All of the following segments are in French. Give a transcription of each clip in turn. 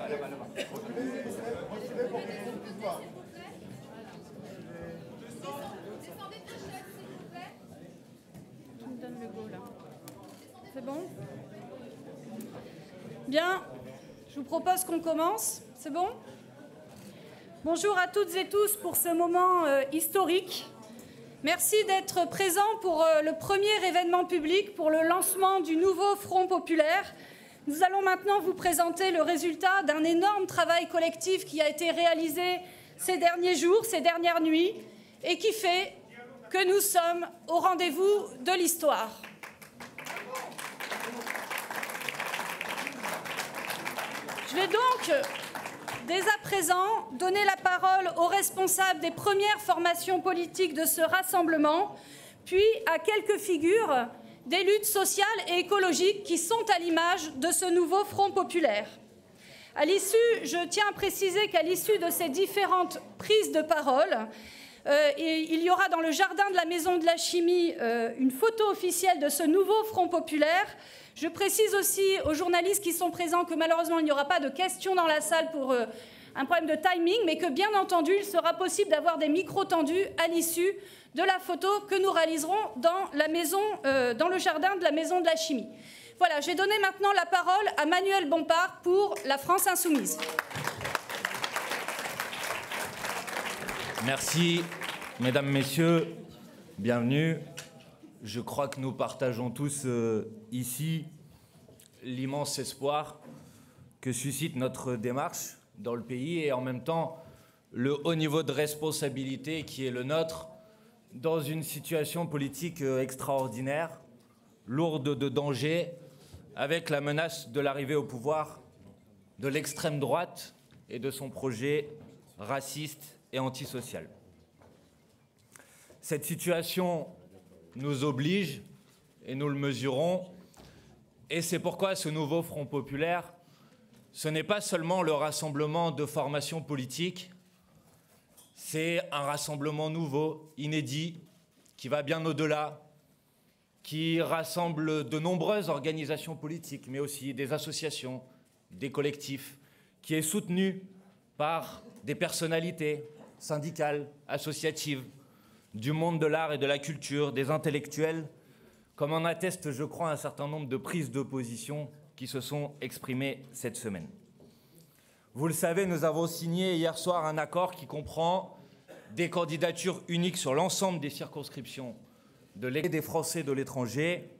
Tu me donnes le go là. C'est bon? Bien, je vous propose qu'on commence. C'est bon? Bonjour à toutes et tous pour ce moment historique. Merci d'être présents pour le premier événement public pour le lancement du nouveau Front populaire. Nous allons maintenant vous présenter le résultat d'un énorme travail collectif qui a été réalisé ces derniers jours, ces dernières nuits, et qui fait que nous sommes au rendez-vous de l'histoire. Je vais donc, dès à présent, donner la parole aux responsables des premières formations politiques de ce rassemblement, puis à quelques figures des luttes sociales et écologiques qui sont à l'image de ce nouveau Front populaire. À l'issue, je tiens à préciser qu'à l'issue de ces différentes prises de parole, il y aura dans le jardin de la Maison de la Chimie une photo officielle de ce nouveau Front populaire. Je précise aussi aux journalistes qui sont présents que malheureusement il n'y aura pas de questions dans la salle pour un problème de timing, mais que bien entendu il sera possible d'avoir des micros tendus à l'issue de la photo que nous réaliserons dans le jardin de la Maison de la Chimie. Voilà, je vais donner maintenant la parole à Manuel Bompard pour la France Insoumise. Merci, mesdames, messieurs, bienvenue. Je crois que nous partageons tous ici l'immense espoir que suscite notre démarche dans le pays et en même temps le haut niveau de responsabilité qui est le nôtre dans une situation politique extraordinaire, lourde de dangers, avec la menace de l'arrivée au pouvoir de l'extrême droite et de son projet raciste et antisocial. Cette situation nous oblige, et nous le mesurons, et c'est pourquoi ce nouveau Front populaire, ce n'est pas seulement le rassemblement de formations politiques, c'est un rassemblement nouveau, inédit, qui va bien au-delà, qui rassemble de nombreuses organisations politiques, mais aussi des associations, des collectifs, qui est soutenu par des personnalités syndicales, associatives, du monde de l'art et de la culture, des intellectuels, comme en atteste, je crois, un certain nombre de prises de position qui se sont exprimées cette semaine. Vous le savez, nous avons signé hier soir un accord qui comprend des candidatures uniques sur l'ensemble des circonscriptions des Français de l'étranger,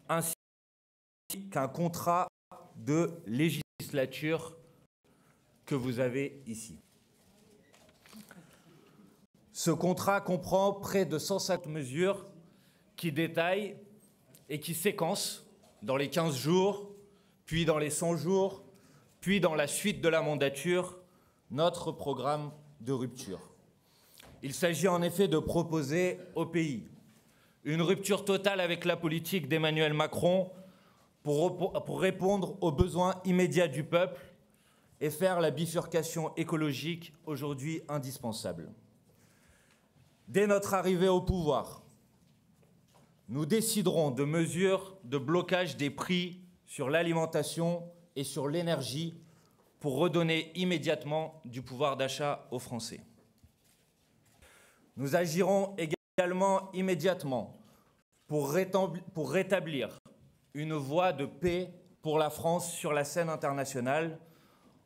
ainsi qu'un contrat de législature que vous avez ici. Ce contrat comprend près de 150 mesures qui détaillent et qui séquencent dans les 15 jours, puis dans les 100 jours, puis dans la suite de la mandature, notre programme de rupture. Il s'agit en effet de proposer au pays une rupture totale avec la politique d'Emmanuel Macron pour répondre aux besoins immédiats du peuple et faire la bifurcation écologique aujourd'hui indispensable. Dès notre arrivée au pouvoir, nous déciderons de mesures de blocage des prix sur l'alimentation et sur l'énergie pour redonner immédiatement du pouvoir d'achat aux Français. Nous agirons également immédiatement pour rétablir une voie de paix pour la France sur la scène internationale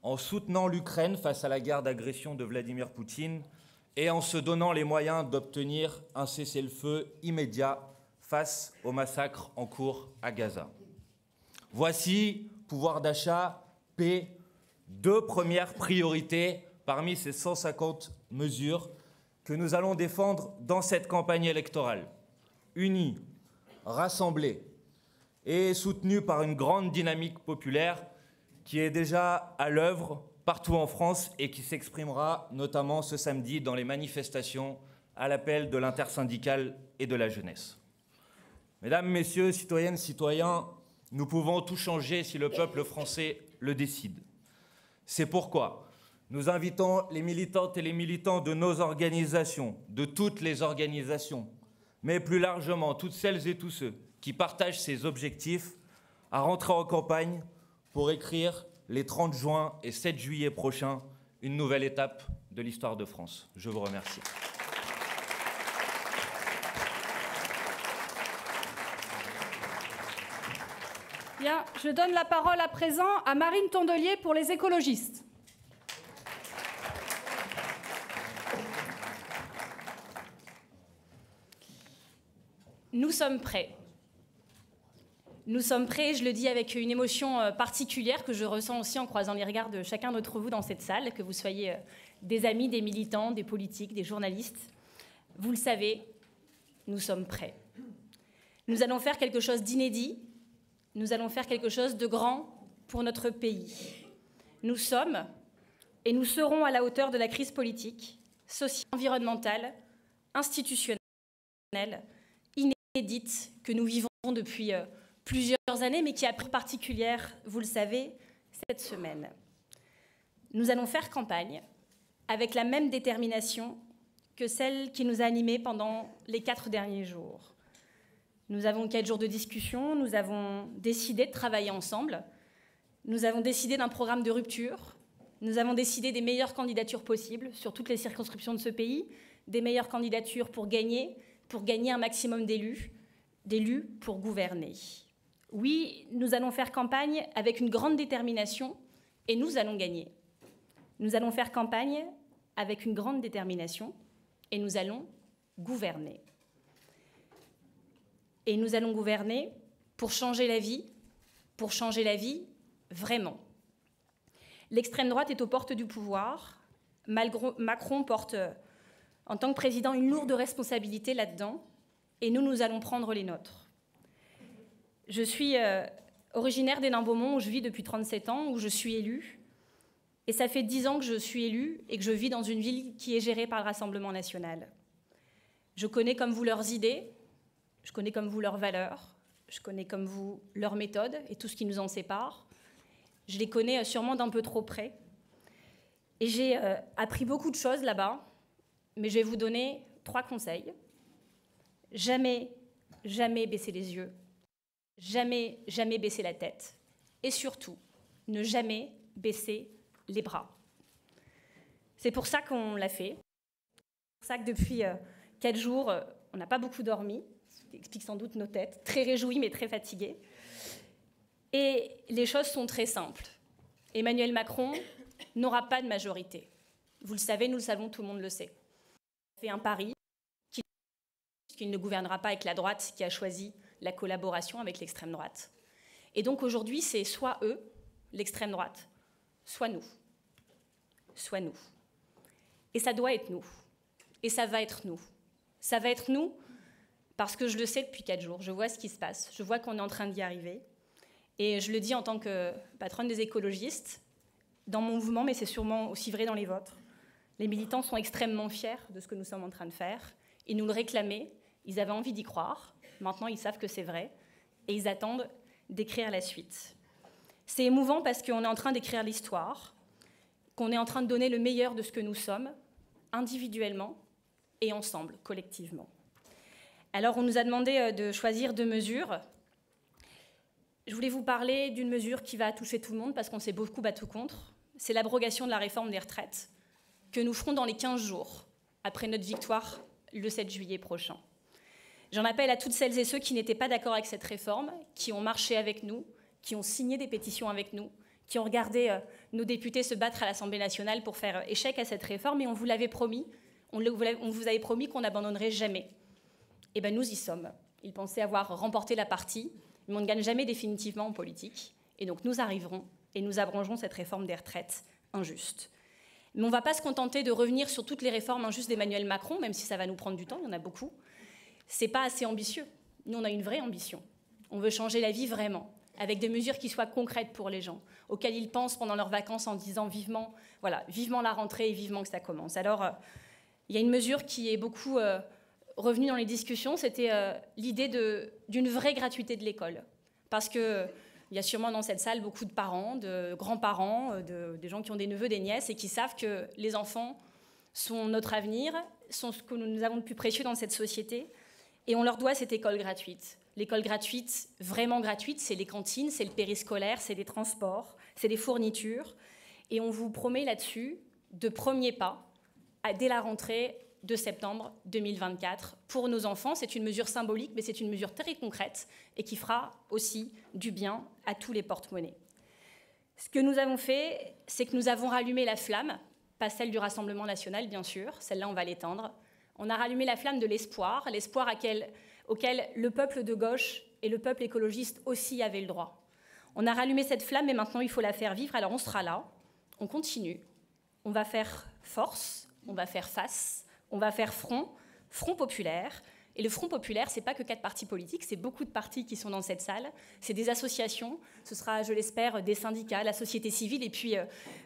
en soutenant l'Ukraine face à la guerre d'agression de Vladimir Poutine et en se donnant les moyens d'obtenir un cessez-le-feu immédiat face au massacre en cours à Gaza. Voici, pouvoir d'achat, paix, deux premières priorités parmi ces 150 mesures que nous allons défendre dans cette campagne électorale, unis, rassemblés et soutenus par une grande dynamique populaire qui est déjà à l'œuvre partout en France et qui s'exprimera notamment ce samedi dans les manifestations à l'appel de l'intersyndicale et de la jeunesse. Mesdames, Messieurs, citoyennes, citoyens, nous pouvons tout changer si le peuple français le décide. C'est pourquoi nous invitons les militantes et les militants de nos organisations, de toutes les organisations, mais plus largement toutes celles et tous ceux qui partagent ces objectifs, à rentrer en campagne pour écrire les 30 juin et 7 juillet prochains, une nouvelle étape de l'histoire de France. Je vous remercie. Bien, je donne la parole à présent à Marine Tondelier pour les écologistes. Nous sommes prêts. Nous sommes prêts, je le dis avec une émotion particulière que je ressens aussi en croisant les regards de chacun d'entre vous dans cette salle, que vous soyez des amis, des militants, des politiques, des journalistes. Vous le savez, nous sommes prêts. Nous allons faire quelque chose d'inédit, nous allons faire quelque chose de grand pour notre pays. Nous sommes et nous serons à la hauteur de la crise politique, sociale, environnementale, institutionnelle, inédite que nous vivons depuis plusieurs années, mais qui a pris particulière, vous le savez, cette semaine. Nous allons faire campagne avec la même détermination que celle qui nous a animés pendant les 4 derniers jours. Nous avons 4 jours de discussion, nous avons décidé de travailler ensemble, nous avons décidé d'un programme de rupture, nous avons décidé des meilleures candidatures possibles sur toutes les circonscriptions de ce pays, des meilleures candidatures pour gagner un maximum d'élus pour gouverner. Oui, nous allons faire campagne avec une grande détermination et nous allons gagner. Nous allons faire campagne avec une grande détermination et nous allons gouverner. Et nous allons gouverner pour changer la vie vraiment. L'extrême droite est aux portes du pouvoir. Macron porte, en tant que président, une lourde responsabilité là-dedans. Et nous allons prendre les nôtres. Je suis originaire d'Hénin-Beaumont, où je vis depuis 37 ans, où je suis élue. Et ça fait 10 ans que je suis élue et que je vis dans une ville qui est gérée par le Rassemblement national. Je connais comme vous leurs idées, je connais comme vous leurs valeurs, je connais comme vous leurs méthodes et tout ce qui nous en sépare. Je les connais sûrement d'un peu trop près. Et j'ai appris beaucoup de choses là-bas, mais je vais vous donner 3 conseils. Jamais baisser les yeux, jamais baisser la tête, et surtout, ne jamais baisser les bras. C'est pour ça qu'on l'a fait. C'est pour ça que depuis 4 jours, on n'a pas beaucoup dormi, ce qui explique sans doute nos têtes, très réjouis mais très fatigués. Et les choses sont très simples. Emmanuel Macron n'aura pas de majorité. Vous le savez, nous le savons, tout le monde le sait. Il fait un pari qu'il ne gouvernera pas avec la droite qui a choisi la collaboration avec l'extrême droite. Et donc aujourd'hui, c'est soit eux, l'extrême droite, soit nous. Soit nous. Et ça doit être nous. Et ça va être nous. Ça va être nous parce que je le sais depuis 4 jours. Je vois ce qui se passe. Je vois qu'on est en train d'y arriver. Et je le dis en tant que patronne des écologistes, dans mon mouvement, mais c'est sûrement aussi vrai dans les vôtres. Les militants sont extrêmement fiers de ce que nous sommes en train de faire. Ils nous le réclamaient. Ils avaient envie d'y croire. Maintenant, ils savent que c'est vrai. Et ils attendent d'écrire la suite. C'est émouvant parce qu'on est en train d'écrire l'histoire, qu'on est en train de donner le meilleur de ce que nous sommes, individuellement et ensemble, collectivement. Alors, on nous a demandé de choisir 2 mesures. Je voulais vous parler d'une mesure qui va toucher tout le monde parce qu'on s'est beaucoup battu contre. C'est l'abrogation de la réforme des retraites que nous ferons dans les 15 jours après notre victoire le 7 juillet prochain. J'en appelle à toutes celles et ceux qui n'étaient pas d'accord avec cette réforme, qui ont marché avec nous, qui ont signé des pétitions avec nous, qui ont regardé nos députés se battre à l'Assemblée nationale pour faire échec à cette réforme, et on vous l'avait promis, on vous avait promis qu'on n'abandonnerait jamais. Et bien nous y sommes. Ils pensaient avoir remporté la partie, mais on ne gagne jamais définitivement en politique. Et donc nous arriverons et nous abrogerons cette réforme des retraites injuste. Mais on ne va pas se contenter de revenir sur toutes les réformes injustes d'Emmanuel Macron, même si ça va nous prendre du temps, il y en a beaucoup. C'est pas assez ambitieux. Nous, on a une vraie ambition. On veut changer la vie vraiment, avec des mesures qui soient concrètes pour les gens, auxquelles ils pensent pendant leurs vacances en disant vivement, voilà, vivement la rentrée et vivement que ça commence. Alors, il y a une mesure qui est beaucoup revenue dans les discussions, c'était l'idée d'une vraie gratuité de l'école. Parce qu'il y a sûrement dans cette salle beaucoup de parents, de grands-parents, des gens qui ont des neveux, des nièces et qui savent que les enfants sont notre avenir, sont ce que nous avons de plus précieux dans cette société. Et on leur doit cette école gratuite. L'école gratuite, vraiment gratuite, c'est les cantines, c'est le périscolaire, c'est les transports, c'est des fournitures. Et on vous promet là-dessus de premiers pas dès la rentrée de septembre 2024 pour nos enfants. C'est une mesure symbolique, mais c'est une mesure très concrète et qui fera aussi du bien à tous les porte-monnaies. Ce que nous avons fait, c'est que nous avons rallumé la flamme, pas celle du Rassemblement national, bien sûr, celle-là, on va l'éteindre. On a rallumé la flamme de l'espoir auquel le peuple de gauche et le peuple écologiste aussi avaient le droit. On a rallumé cette flamme et maintenant, il faut la faire vivre. Alors, on sera là, on continue, on va faire force, on va faire face, on va faire front populaire. Et le Front populaire, ce n'est pas que 4 partis politiques, c'est beaucoup de partis qui sont dans cette salle. C'est des associations, ce sera, je l'espère, des syndicats, la société civile, et puis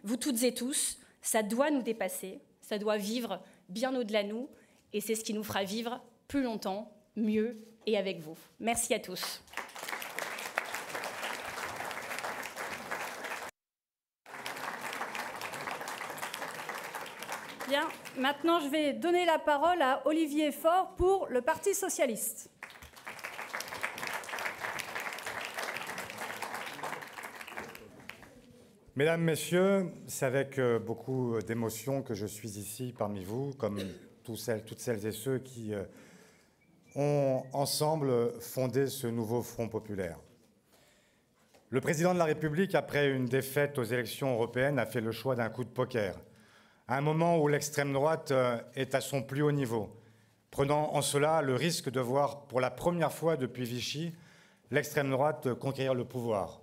vous toutes et tous. Ça doit nous dépasser, ça doit vivre bien au-delà de nous, et c'est ce qui nous fera vivre plus longtemps, mieux et avec vous. Merci à tous. Bien, maintenant je vais donner la parole à Olivier Faure pour le Parti socialiste. Mesdames, Messieurs, c'est avec beaucoup d'émotion que je suis ici parmi vous, comme toutes celles et ceux qui ont ensemble fondé ce nouveau Front populaire. Le président de la République, après une défaite aux élections européennes, a fait le choix d'un coup de poker, à un moment où l'extrême droite est à son plus haut niveau, prenant en cela le risque de voir pour la première fois depuis Vichy l'extrême droite conquérir le pouvoir.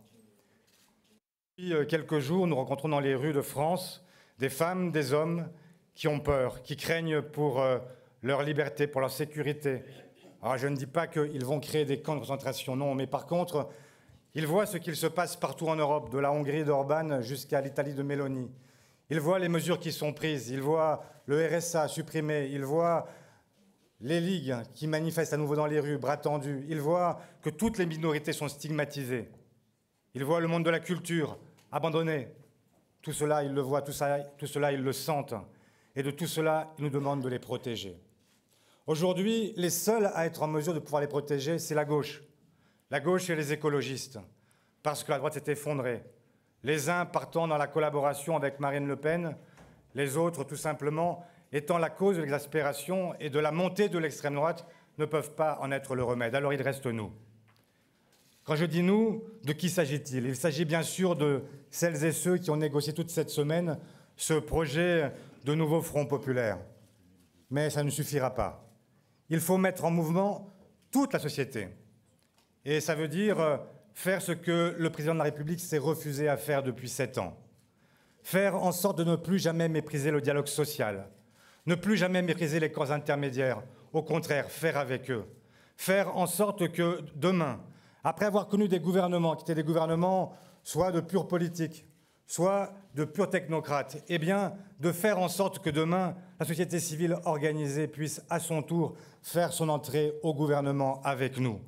Depuis quelques jours, nous rencontrons dans les rues de France des femmes, des hommes qui ont peur, qui craignent pour leur liberté, pour leur sécurité. Alors je ne dis pas qu'ils vont créer des camps de concentration, non, mais par contre, ils voient ce qu'il se passe partout en Europe, de la Hongrie d'Orban jusqu'à l'Italie de Meloni. Ils voient les mesures qui sont prises, ils voient le RSA supprimé, ils voient les ligues qui manifestent à nouveau dans les rues, bras tendus. Ils voient que toutes les minorités sont stigmatisées. Ils voient le monde de la culture abandonné. Tout cela, ils le voient, tout cela, ils le sentent. Et de tout cela, ils nous demandent de les protéger. Aujourd'hui, les seuls à être en mesure de pouvoir les protéger, c'est la gauche. La gauche et les écologistes, parce que la droite s'est effondrée. Les uns partant dans la collaboration avec Marine Le Pen, les autres, tout simplement, étant la cause de l'exaspération et de la montée de l'extrême droite, ne peuvent pas en être le remède. Alors il reste nous. Quand je dis nous, de qui s'agit-il? Il s'agit bien sûr de celles et ceux qui ont négocié toute cette semaine ce projet de nouveau Front populaire. Mais ça ne suffira pas. Il faut mettre en mouvement toute la société. Et ça veut dire faire ce que le président de la République s'est refusé à faire depuis 7 ans. Faire en sorte de ne plus jamais mépriser le dialogue social, ne plus jamais mépriser les corps intermédiaires, au contraire, faire avec eux. Faire en sorte que demain, après avoir connu des gouvernements qui étaient des gouvernements soit de pure politique, soit de purs technocrates, eh bien, de faire en sorte que demain, la société civile organisée puisse à son tour faire son entrée au gouvernement avec nous.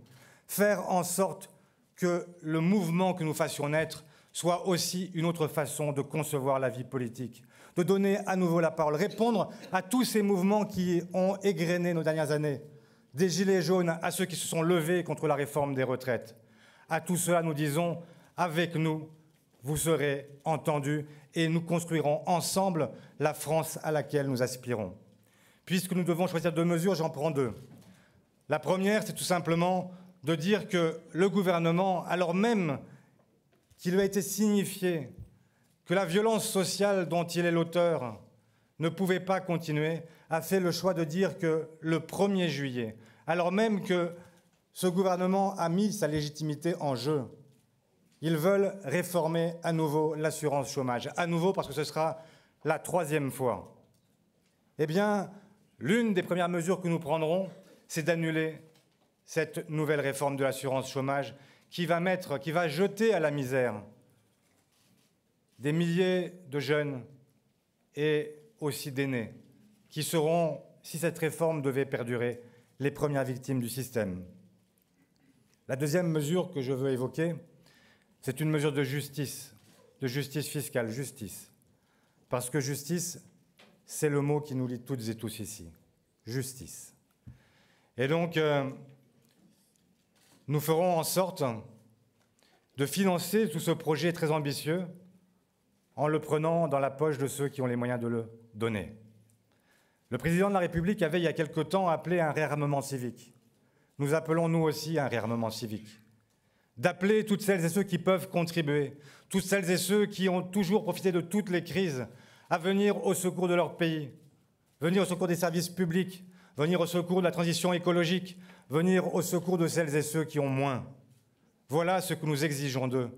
Faire en sorte que le mouvement que nous fassions naître soit aussi une autre façon de concevoir la vie politique, de donner à nouveau la parole, répondre à tous ces mouvements qui ont égrené nos dernières années, des gilets jaunes à ceux qui se sont levés contre la réforme des retraites. À tout cela, nous disons, avec nous, vous serez entendus et nous construirons ensemble la France à laquelle nous aspirons. Puisque nous devons choisir 2 mesures, j'en prends 2. La première, c'est tout simplement de dire que le gouvernement, alors même qu'il lui a été signifié que la violence sociale dont il est l'auteur ne pouvait pas continuer, a fait le choix de dire que le 1er juillet, alors même que ce gouvernement a mis sa légitimité en jeu, ils veulent réformer à nouveau l'assurance chômage, à nouveau parce que ce sera la 3e fois. Eh bien, l'une des premières mesures que nous prendrons, c'est d'annuler cette nouvelle réforme de l'assurance chômage qui va jeter à la misère des milliers de jeunes et aussi d'aînés qui seront, si cette réforme devait perdurer, les premières victimes du système. La deuxième mesure que je veux évoquer, c'est une mesure de justice fiscale, justice. Parce que justice, c'est le mot qui nous lie toutes et tous ici. Justice. Et donc, nous ferons en sorte de financer tout ce projet très ambitieux en le prenant dans la poche de ceux qui ont les moyens de le donner. Le président de la République avait il y a quelque temps appelé à un réarmement civique. Nous appelons nous aussi à un réarmement civique. D'appeler toutes celles et ceux qui peuvent contribuer, toutes celles et ceux qui ont toujours profité de toutes les crises, à venir au secours de leur pays, venir au secours des services publics, venir au secours de la transition écologique, venir au secours de celles et ceux qui ont moins. Voilà ce que nous exigeons d'eux.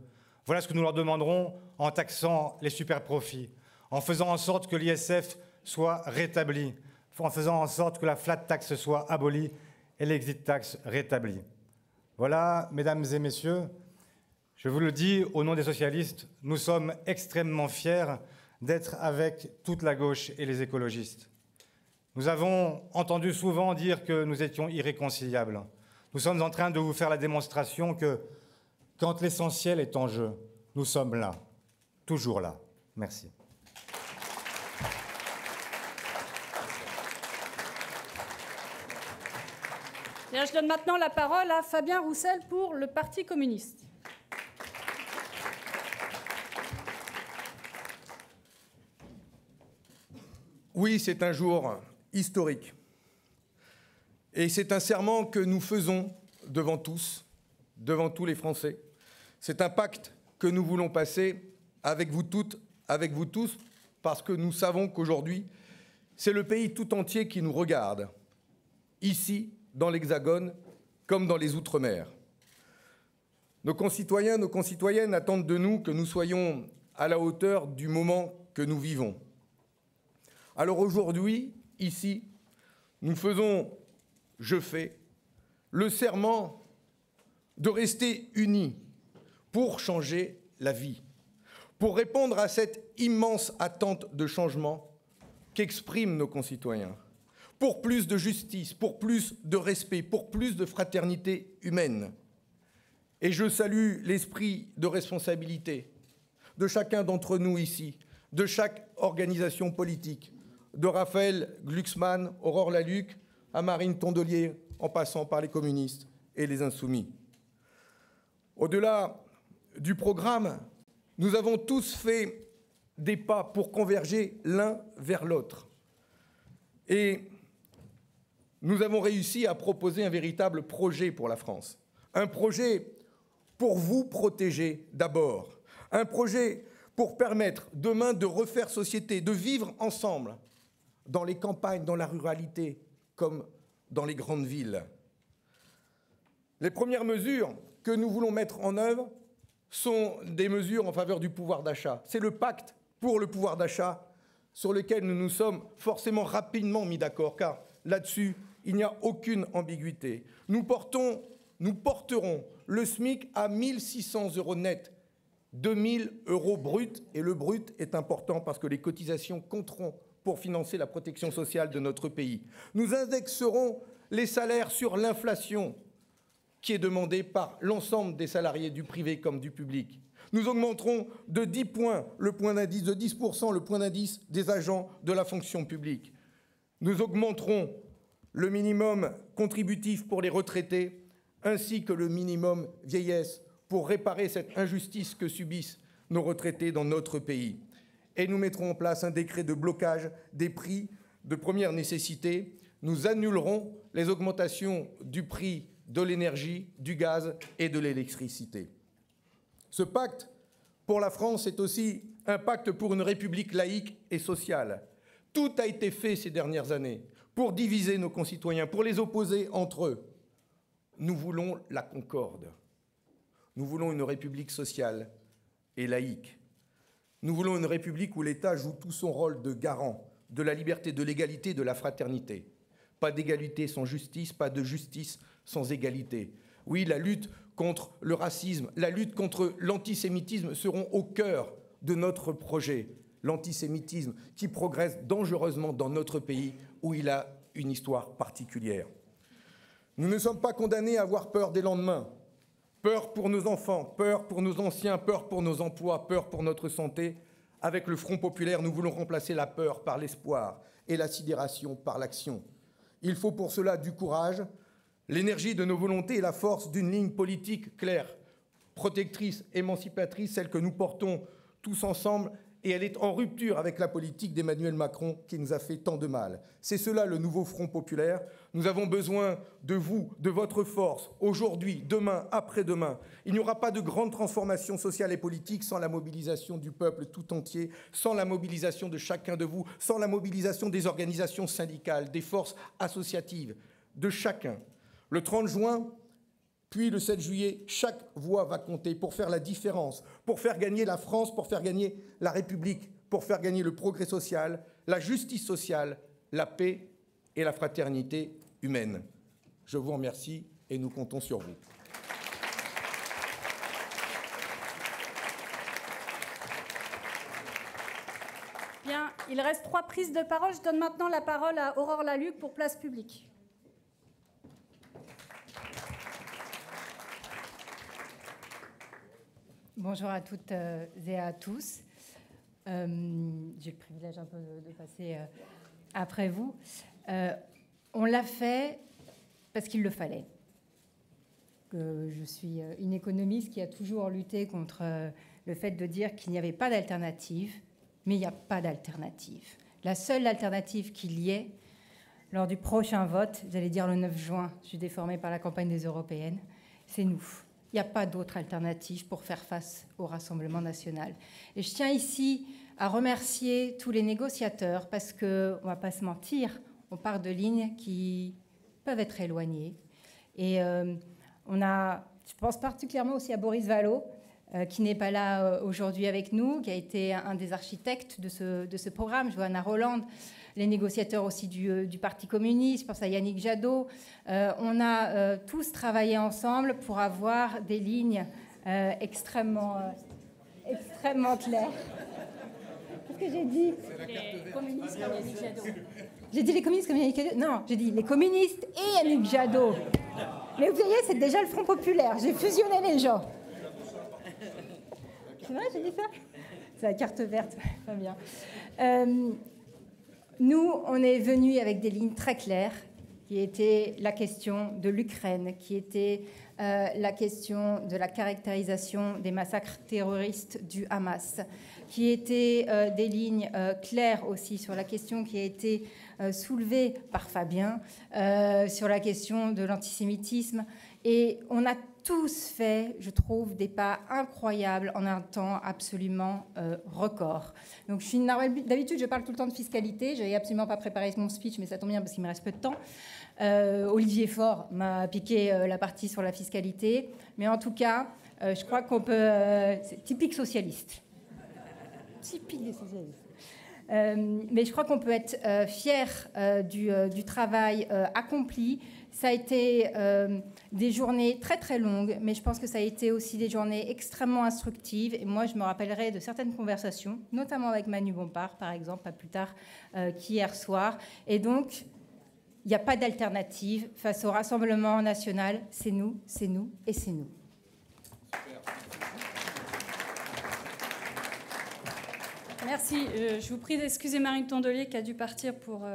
Voilà ce que nous leur demanderons en taxant les superprofits, en faisant en sorte que l'ISF soit rétabli, en faisant en sorte que la flat tax soit abolie et l'exit tax rétablie. Voilà, mesdames et messieurs, je vous le dis au nom des socialistes, nous sommes extrêmement fiers d'être avec toute la gauche et les écologistes. Nous avons entendu souvent dire que nous étions irréconciliables. Nous sommes en train de vous faire la démonstration que quand l'essentiel est en jeu, nous sommes là, toujours là. Merci. Bien, je donne maintenant la parole à Fabien Roussel pour le Parti communiste. Oui, c'est un jour historique. Et c'est un serment que nous faisons devant tous les Français. C'est un pacte que nous voulons passer avec vous toutes, avec vous tous, parce que nous savons qu'aujourd'hui, c'est le pays tout entier qui nous regarde, ici, dans l'Hexagone, comme dans les Outre-mer. Nos concitoyens, nos concitoyennes attendent de nous que nous soyons à la hauteur du moment que nous vivons. Alors aujourd'hui, ici, nous faisons, je fais, le serment de rester unis pour changer la vie, pour répondre à cette immense attente de changement qu'expriment nos concitoyens, pour plus de justice, pour plus de respect, pour plus de fraternité humaine. Et je salue l'esprit de responsabilité de chacun d'entre nous ici, de chaque organisation politique, de Raphaël Glucksmann, Aurore Lalucq, à Marine Tondelier, en passant par les communistes et les insoumis. Au-delà du programme, nous avons tous fait des pas pour converger l'un vers l'autre. Et nous avons réussi à proposer un véritable projet pour la France. Un projet pour vous protéger d'abord. Un projet pour permettre demain de refaire société, de vivre ensemble dans les campagnes, dans la ruralité, comme dans les grandes villes. Les premières mesures que nous voulons mettre en œuvre sont des mesures en faveur du pouvoir d'achat. C'est le pacte pour le pouvoir d'achat sur lequel nous nous sommes forcément rapidement mis d'accord, car là-dessus, il n'y a aucune ambiguïté. Nous porterons le SMIC à 1 600 € net, 2 000 € brut, et le brut est important parce que les cotisations compteront pour financer la protection sociale de notre pays. Nous indexerons les salaires sur l'inflation qui est demandée par l'ensemble des salariés du privé comme du public. Nous augmenterons de 10 points le point d'indice, de 10% le point d'indice des agents de la fonction publique. Nous augmenterons le minimum contributif pour les retraités ainsi que le minimum vieillesse pour réparer cette injustice que subissent nos retraités dans notre pays. Et nous mettrons en place un décret de blocage des prix de première nécessité. Nous annulerons les augmentations du prix de l'énergie, du gaz et de l'électricité. Ce pacte pour la France est aussi un pacte pour une république laïque et sociale. Tout a été fait ces dernières années pour diviser nos concitoyens, pour les opposer entre eux. Nous voulons la concorde. Nous voulons une république sociale et laïque. Nous voulons une république où l'État joue tout son rôle de garant de la liberté, de l'égalité, de la fraternité. Pas d'égalité sans justice, pas de justice sans égalité. Oui, la lutte contre le racisme, la lutte contre l'antisémitisme seront au cœur de notre projet. L'antisémitisme qui progresse dangereusement dans notre pays où il a une histoire particulière. Nous ne sommes pas condamnés à avoir peur des lendemains. Peur pour nos enfants, peur pour nos anciens, peur pour nos emplois, peur pour notre santé. Avec le Front populaire, nous voulons remplacer la peur par l'espoir et la sidération par l'action. Il faut pour cela du courage, l'énergie de nos volontés et la force d'une ligne politique claire, protectrice, émancipatrice, celle que nous portons tous ensemble et elle est en rupture avec la politique d'Emmanuel Macron qui nous a fait tant de mal. C'est cela le nouveau Front populaire. Nous avons besoin de vous, de votre force, aujourd'hui, demain, après-demain. Il n'y aura pas de grande transformation sociale et politique sans la mobilisation du peuple tout entier, sans la mobilisation de chacun de vous, sans la mobilisation des organisations syndicales, des forces associatives, de chacun. Le 30 juin, puis le 7 juillet, chaque voix va compter pour faire la différence, pour faire gagner la France, pour faire gagner la République, pour faire gagner le progrès social, la justice sociale, la paix et la fraternité humaine. Je vous remercie et nous comptons sur vous. Bien, il reste 3 prises de parole. Je donne maintenant la parole à Aurore Laluc pour Place Publique. Bonjour à toutes et à tous. J'ai le privilège un peu de passer après vous. On l'a fait parce qu'il le fallait. Je suis une économiste qui a toujours lutté contre le fait de dire qu'il n'y avait pas d'alternative, mais il n'y a pas d'alternative. La seule alternative qu'il y ait, lors du prochain vote, j'allais dire le 9 juin, je suis déformée par la campagne des européennes, c'est nous. Il n'y a pas d'autre alternative pour faire face au Rassemblement national. Et je tiens ici à remercier tous les négociateurs parce qu'on ne va pas se mentir, on part de lignes qui peuvent être éloignées. Et je pense particulièrement aussi à Boris Vallaud, qui n'est pas là aujourd'hui avec nous, qui a été un des architectes de ce programme, Johanna Rolland, les négociateurs aussi du Parti communiste, je pense à Yannick Jadot. On a tous travaillé ensemble pour avoir des lignes extrêmement claires. Qu'est-ce que j'ai dit? Les communistes comme Yannick Jadot. J'ai dit les communistes comme Yannick Jadot? Non, j'ai dit les communistes et Yannick Jadot. Mais vous voyez, c'est déjà le Front populaire. J'ai fusionné les gens. C'est vrai, j'ai dit ça? C'est la carte verte. Pas bien. Nous, on est venus avec des lignes très claires, qui étaient la question de l'Ukraine, qui était la question de la caractérisation des massacres terroristes du Hamas, qui étaient des lignes claires aussi sur la question qui a été soulevée par Fabien, sur la question de l'antisémitisme. Et on a tous fait, je trouve, des pas incroyables en un temps absolument record. Donc, d'habitude, je parle tout le temps de fiscalité. Je n'avais absolument pas préparé mon speech, mais ça tombe bien parce qu'il me reste peu de temps. Olivier Faure m'a piqué la partie sur la fiscalité. Mais en tout cas, je crois qu'on peut... c'est typique socialiste. Typique des socialistes. Mais je crois qu'on peut être fier du travail accompli. Ça a été des journées très très longues, mais je pense que ça a été aussi des journées extrêmement instructives. Et moi, je me rappellerai de certaines conversations, notamment avec Manu Bompard, par exemple, pas plus tard qu'hier soir. Et donc, il n'y a pas d'alternative face au Rassemblement national. C'est nous, c'est nous et c'est nous. Merci. Je vous prie d'excuser Marine Tondelier qui a dû partir pour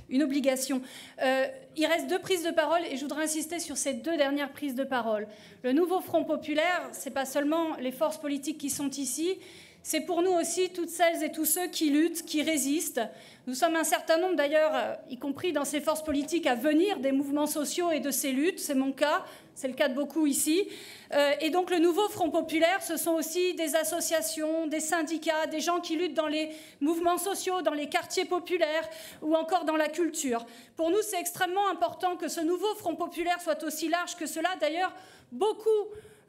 une obligation. Il reste 2 prises de parole et je voudrais insister sur ces 2 dernières prises de parole. Le nouveau Front populaire, ce n'est pas seulement les forces politiques qui sont ici, c'est pour nous aussi toutes celles et tous ceux qui luttent, qui résistent. Nous sommes un certain nombre d'ailleurs, y compris dans ces forces politiques, à venir des mouvements sociaux et de ces luttes. C'est mon cas, c'est le cas de beaucoup ici. Et donc le nouveau Front populaire, ce sont aussi des associations, des syndicats, des gens qui luttent dans les mouvements sociaux, dans les quartiers populaires ou encore dans la culture. Pour nous, c'est extrêmement important que ce nouveau Front populaire soit aussi large que cela. D'ailleurs, beaucoup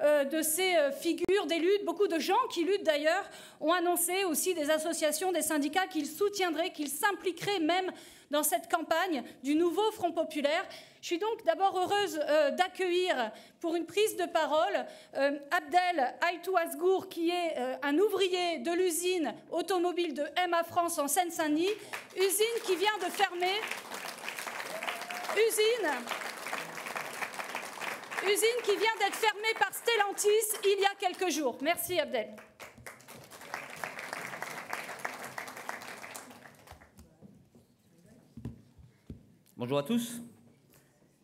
de ces figures des luttes, beaucoup de gens qui luttent d'ailleurs, ont annoncé aussi des associations, des syndicats qu'ils soutiendraient, qu'ils s'impliqueraient même dans cette campagne du nouveau Front populaire. Je suis donc d'abord heureuse d'accueillir pour une prise de parole Abdel Aytou Asgour, qui est un ouvrier de l'usine automobile de MA France en Seine-Saint-Denis, usine qui vient de fermer, usine qui vient d'être fermée par Stellantis il y a quelques jours. Merci Abdel. Bonjour à tous.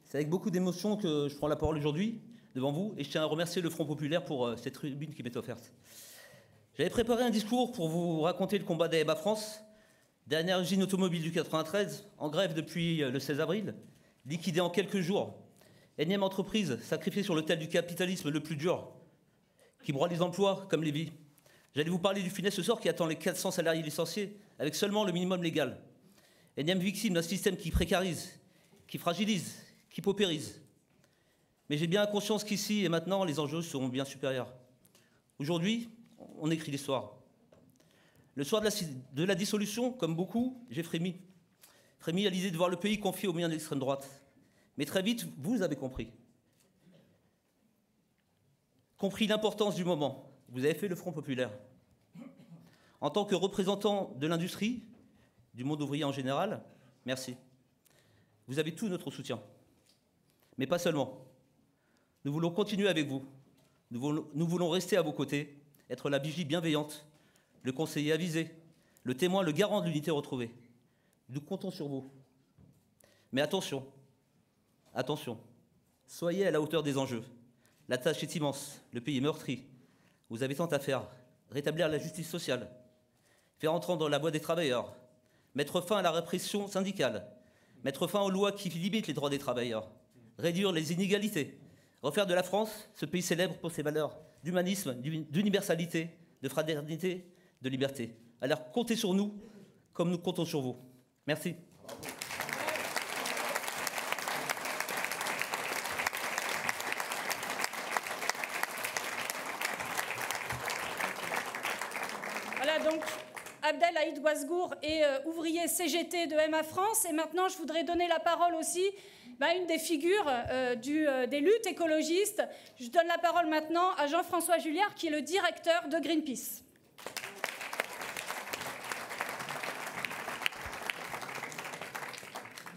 C'est avec beaucoup d'émotion que je prends la parole aujourd'hui devant vous et je tiens à remercier le Front populaire pour cette tribune qui m'est offerte. J'avais préparé un discours pour vous raconter le combat d'AEBA France, dernière usine automobile du 93, en grève depuis le 16 avril, liquidée en quelques jours. Énième entreprise sacrifiée sur l'autel du capitalisme le plus dur, qui broie les emplois comme les vies. J'allais vous parler du funeste sort qui attend les 400 salariés licenciés, avec seulement le minimum légal. Énième victime d'un système qui précarise, qui fragilise, qui paupérise. Mais j'ai bien conscience qu'ici et maintenant, les enjeux seront bien supérieurs. Aujourd'hui, on écrit l'histoire. Le soir de la dissolution, comme beaucoup, j'ai frémi. Frémi à l'idée de voir le pays confié aux moyens de l'extrême droite. Mais très vite, vous avez compris. Compris l'importance du moment. Vous avez fait le Front populaire. En tant que représentant de l'industrie, du monde ouvrier en général, merci. Vous avez tout notre soutien. Mais pas seulement. Nous voulons continuer avec vous. Nous voulons rester à vos côtés, être la vigie bienveillante, le conseiller avisé, le témoin, le garant de l'unité retrouvée. Nous comptons sur vous. Mais attention, attention, soyez à la hauteur des enjeux. La tâche est immense, le pays est meurtri. Vous avez tant à faire. Rétablir la justice sociale, faire entendre la voix des travailleurs, mettre fin à la répression syndicale, mettre fin aux lois qui limitent les droits des travailleurs, réduire les inégalités, refaire de la France ce pays célèbre pour ses valeurs d'humanisme, d'universalité, de fraternité, de liberté. Alors comptez sur nous comme nous comptons sur vous. Merci. Voilà donc Abdelhaïd Ouazgour est ouvrier CGT de MA France. Et maintenant, je voudrais donner la parole aussi à une des figures des luttes écologistes. Je donne la parole maintenant à Jean-François Julliard, qui est le directeur de Greenpeace.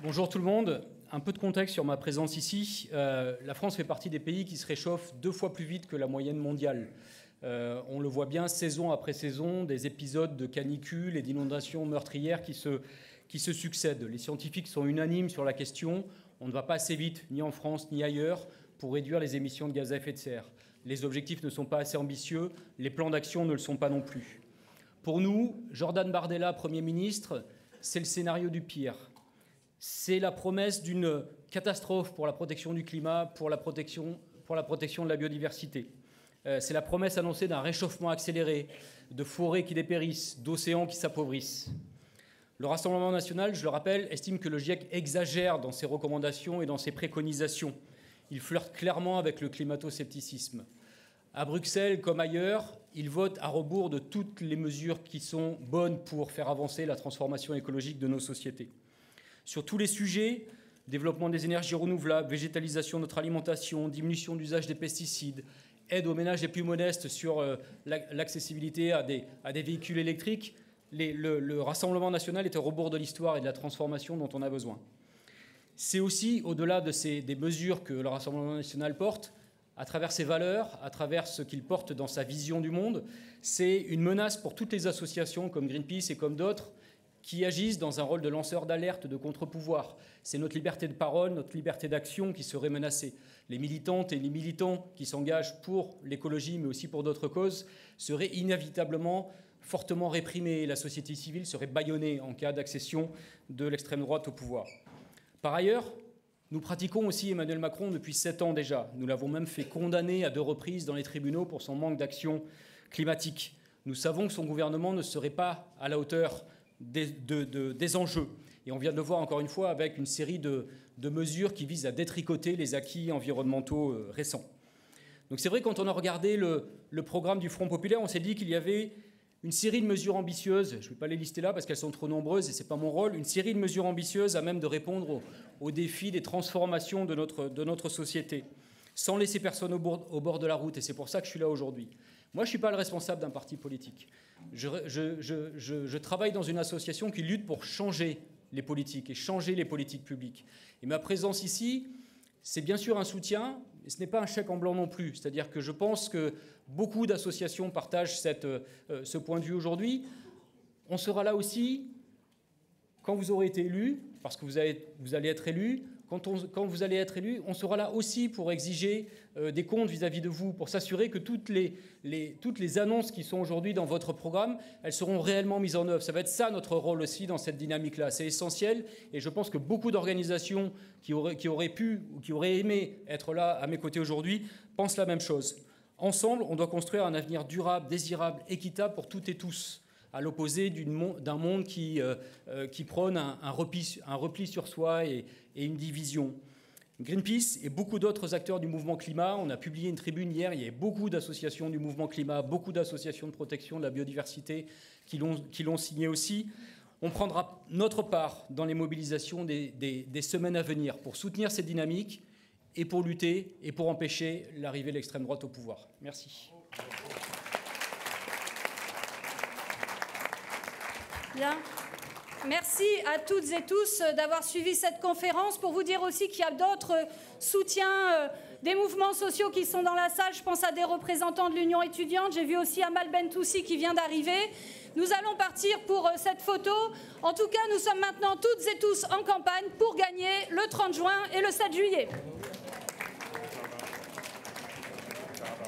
Bonjour tout le monde. Un peu de contexte sur ma présence ici. La France fait partie des pays qui se réchauffent 2 fois plus vite que la moyenne mondiale. On le voit bien saison après saison, des épisodes de canicule et d'inondations meurtrières qui se succèdent. Les scientifiques sont unanimes sur la question. On ne va pas assez vite, ni en France ni ailleurs, pour réduire les émissions de gaz à effet de serre. Les objectifs ne sont pas assez ambitieux, les plans d'action ne le sont pas non plus. Pour nous, Jordan Bardella, Premier ministre, c'est le scénario du pire. C'est la promesse d'une catastrophe pour la protection du climat, pour la protection de la biodiversité. C'est la promesse annoncée d'un réchauffement accéléré, de forêts qui dépérissent, d'océans qui s'appauvrissent. Le Rassemblement national, je le rappelle, estime que le GIEC exagère dans ses recommandations et dans ses préconisations. Il flirte clairement avec le climato-scepticisme. À Bruxelles comme ailleurs, il vote à rebours de toutes les mesures qui sont bonnes pour faire avancer la transformation écologique de nos sociétés. Sur tous les sujets, développement des énergies renouvelables, végétalisation de notre alimentation, diminution d'usage des pesticides, aide aux ménages les plus modestes sur l'accessibilité à des véhicules électriques, le Rassemblement national est au rebours de l'histoire et de la transformation dont on a besoin. C'est aussi, au-delà des mesures que le Rassemblement national porte, à travers ses valeurs, à travers ce qu'il porte dans sa vision du monde, c'est une menace pour toutes les associations comme Greenpeace et comme d'autres qui agissent dans un rôle de lanceur d'alerte, de contre-pouvoir. C'est notre liberté de parole, notre liberté d'action qui serait menacée. Les militantes et les militants qui s'engagent pour l'écologie, mais aussi pour d'autres causes, seraient inévitablement fortement réprimés. La société civile serait bâillonnée en cas d'accession de l'extrême droite au pouvoir. Par ailleurs, nous pratiquons aussi Emmanuel Macron depuis 7 ans déjà. Nous l'avons même fait condamner à 2 reprises dans les tribunaux pour son manque d'action climatique. Nous savons que son gouvernement ne serait pas à la hauteur des enjeux. Et on vient de le voir encore une fois avec une série de mesures qui visent à détricoter les acquis environnementaux récents. Donc c'est vrai, quand on a regardé le programme du Front populaire, on s'est dit qu'il y avait une série de mesures ambitieuses, je ne vais pas les lister là parce qu'elles sont trop nombreuses et ce n'est pas mon rôle, une série de mesures ambitieuses à même de répondre aux défis des transformations de notre société, sans laisser personne au bord de la route. Et c'est pour ça que je suis là aujourd'hui. Moi, je ne suis pas le responsable d'un parti politique. Je travaille dans une association qui lutte pour changer les politiques et changer les politiques publiques. Et ma présence ici, c'est bien sûr un soutien, mais ce n'est pas un chèque en blanc non plus. C'est-à-dire que je pense que beaucoup d'associations partagent ce point de vue aujourd'hui. On sera là aussi quand vous aurez été élus, parce que vous allez être élus, quand vous allez être élu, on sera là aussi pour exiger des comptes vis-à-vis de vous, pour s'assurer que toutes les annonces qui sont aujourd'hui dans votre programme, elles seront réellement mises en œuvre. Ça va être ça notre rôle aussi dans cette dynamique-là. C'est essentiel et je pense que beaucoup d'organisations qui auraient pu ou qui auraient aimé être là à mes côtés aujourd'hui pensent la même chose. Ensemble, on doit construire un avenir durable, désirable, équitable pour toutes et tous, à l'opposé d'un monde qui prône un repli sur soi et une division. Greenpeace et beaucoup d'autres acteurs du mouvement climat, on a publié une tribune hier, il y a beaucoup d'associations du mouvement climat, beaucoup d'associations de protection de la biodiversité qui l'ont signé aussi. On prendra notre part dans les mobilisations des semaines à venir pour soutenir cette dynamique et pour lutter et pour empêcher l'arrivée de l'extrême droite au pouvoir. Merci. Bien. Merci à toutes et tous d'avoir suivi cette conférence. Pour vous dire aussi qu'il y a d'autres soutiens des mouvements sociaux qui sont dans la salle. Je pense à des représentants de l'Union étudiante. J'ai vu aussi Amal Bentoussi qui vient d'arriver. Nous allons partir pour cette photo. En tout cas, nous sommes maintenant toutes et tous en campagne pour gagner le 30 juin et le 7 juillet.